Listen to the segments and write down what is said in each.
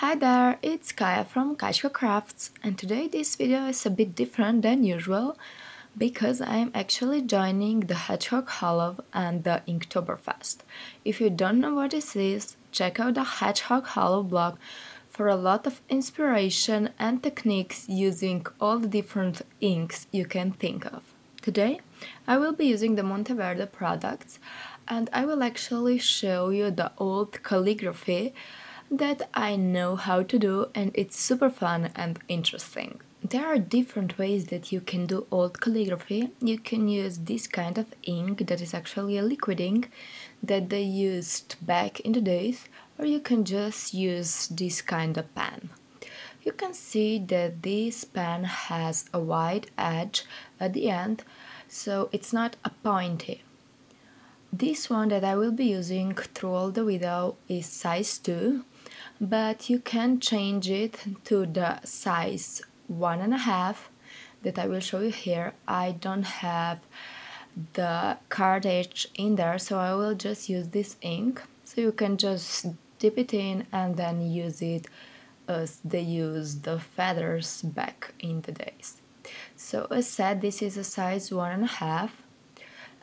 Hi there, it's Kaya from kajcyika.crafts, and today this video is a bit different than usual because I am actually joining the Hedgehog Hollow and the Inktoberfest. If you don't know what this is, check out the Hedgehog Hollow blog for a lot of inspiration and techniques using all the different inks you can think of. Today I will be using the Monteverde products and I will actually show you the old calligraphy that I know how to do, and it's super fun and interesting. There are different ways that you can do old calligraphy. You can use this kind of ink that is actually a liquid ink that they used back in the days, or you can just use this kind of pen. You can see that this pen has a wide edge at the end, so it's not a pointy. This one that I will be using through all the video is size 2, but you can change it to the size 1.5 that I will show you here. I don't have the cartridge in there, so I will just use this ink. So you can just dip it in and then use it as they used the feathers back in the days. So as said, this is a size 1.5.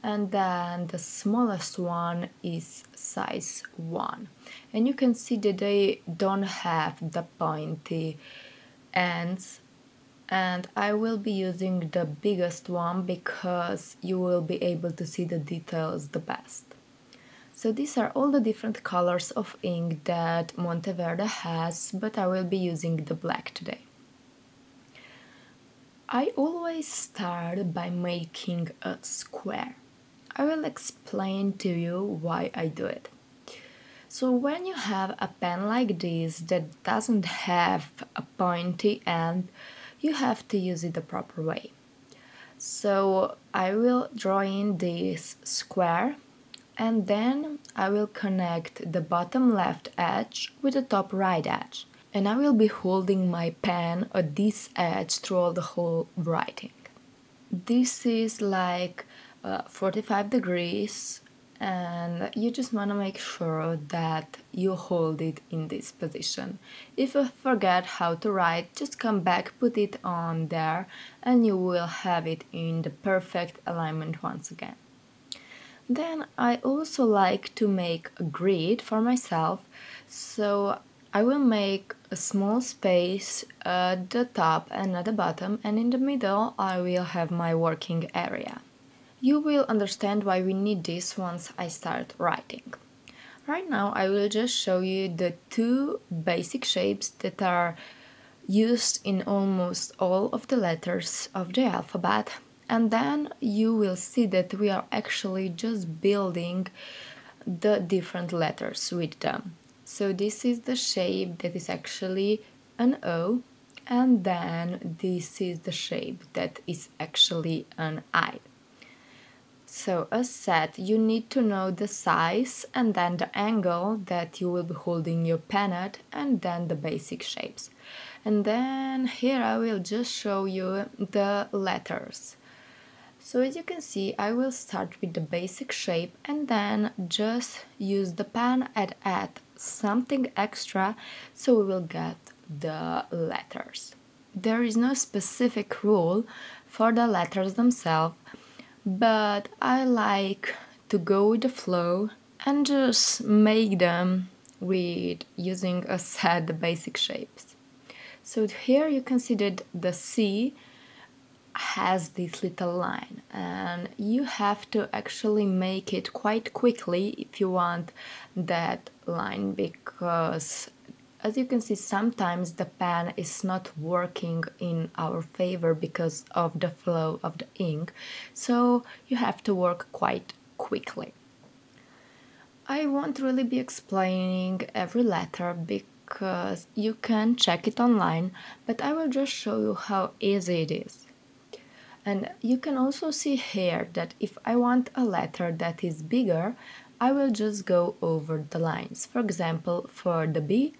and then the smallest one is size 1, and you can see that they don't have the pointy ends, and I will be using the biggest one because you will be able to see the details the best. So these are all the different colors of ink that Monteverde has, but I will be using the black today. I always start by making a square. I will explain to you why I do it. So when you have a pen like this that doesn't have a pointy end, you have to use it the proper way. So I will draw in this square, and then I will connect the bottom left edge with the top right edge. And I will be holding my pen at this edge through the whole writing. This is like 45 degrees, and you just want to make sure that you hold it in this position. If you forget how to write, just come back, put it on there, and you will have it in the perfect alignment once again. Then I also like to make a grid for myself, so I will make a small space at the top and at the bottom, and in the middle I will have my working area. You will understand why we need this once I start writing. Right now I will just show you the two basic shapes that are used in almost all of the letters of the alphabet, and then you will see that we are actually just building the different letters with them. So this is the shape that is actually an O, and then this is the shape that is actually an I. So as said, you need to know the size and then the angle that you will be holding your pen at, and then the basic shapes. And then here I will just show you the letters. So as you can see, I will start with the basic shape and then just use the pen and add something extra so we will get the letters. There is no specific rule for the letters themselves, but I like to go with the flow and just make them with using a set the basic shapes. So here you can see that the C has this little line, and you have to actually make it quite quickly if you want that line, because as you can see, sometimes the pen is not working in our favor because of the flow of the ink, so you have to work quite quickly. I won't really be explaining every letter because you can check it online, but I will just show you how easy it is. And you can also see here that if I want a letter that is bigger, I will just go over the lines. For example, for the B,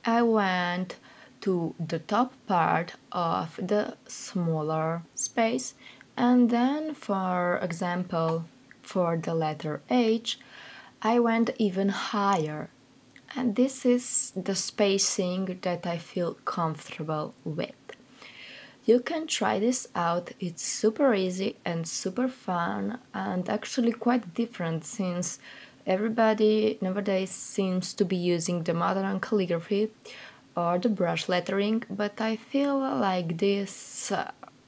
I went to the top part of the smaller space, and then for example for the letter H I went even higher, and this is the spacing that I feel comfortable with. You can try this out, it's super easy and super fun and actually quite different since everybody nowadays seems to be using the modern calligraphy or the brush lettering, but I feel like this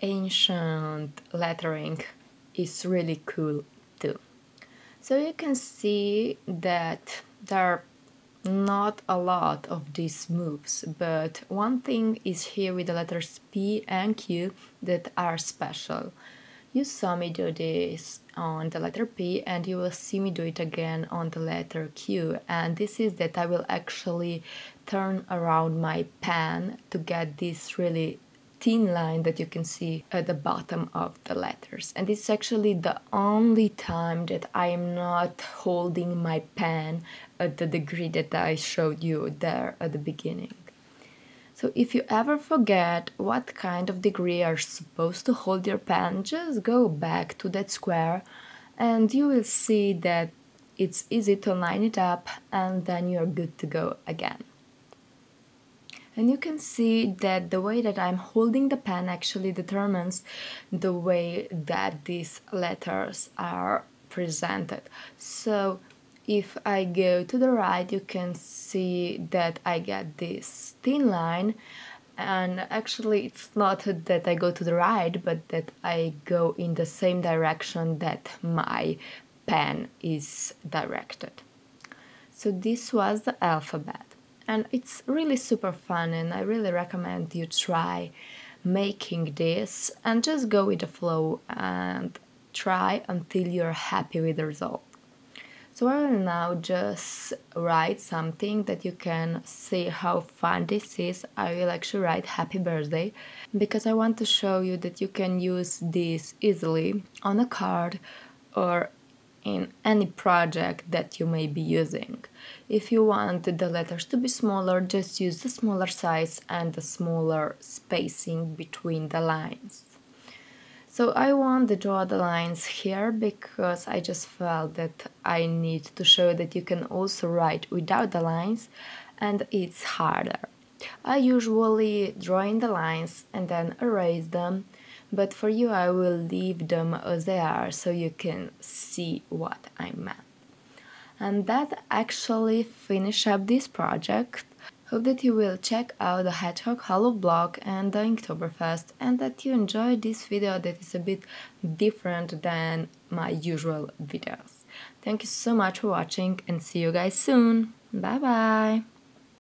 ancient lettering is really cool too. So you can see that there are not a lot of these moves, but one thing is here with the letters P and Q that are special. You saw me do this on the letter P and you will see me do it again on the letter Q, and this is that I will actually turn around my pen to get this really thin line that you can see at the bottom of the letters, and it's actually the only time that I am not holding my pen at the degree that I showed you there at the beginning. So if you ever forget what kind of degree you're supposed to hold your pen, just go back to that square and you will see that it's easy to line it up and then you're good to go again. And you can see that the way that I'm holding the pen actually determines the way that these letters are presented. So if I go to the right, you can see that I get this thin line, and actually it's not that I go to the right, but that I go in the same direction that my pen is directed. So this was the alphabet. And it's really super fun, and I really recommend you try making this and just go with the flow and try until you're happy with the result. So I will now just write something that you can see how fun this is. I will actually write happy birthday because I want to show you that you can use this easily on a card or in any project that you may be using. If you want the letters to be smaller, just use the smaller size and the smaller spacing between the lines. So I want to draw the lines here because I just felt that I need to show that you can also write without the lines, and it's harder. I usually draw in the lines and then erase them, but for you I will leave them as they are so you can see what I meant. And that actually finish up this project. Hope that you will check out the Hedgehog Hollow blog and the Inktoberfest, and that you enjoyed this video that is a bit different than my usual videos. Thank you so much for watching and see you guys soon. Bye bye!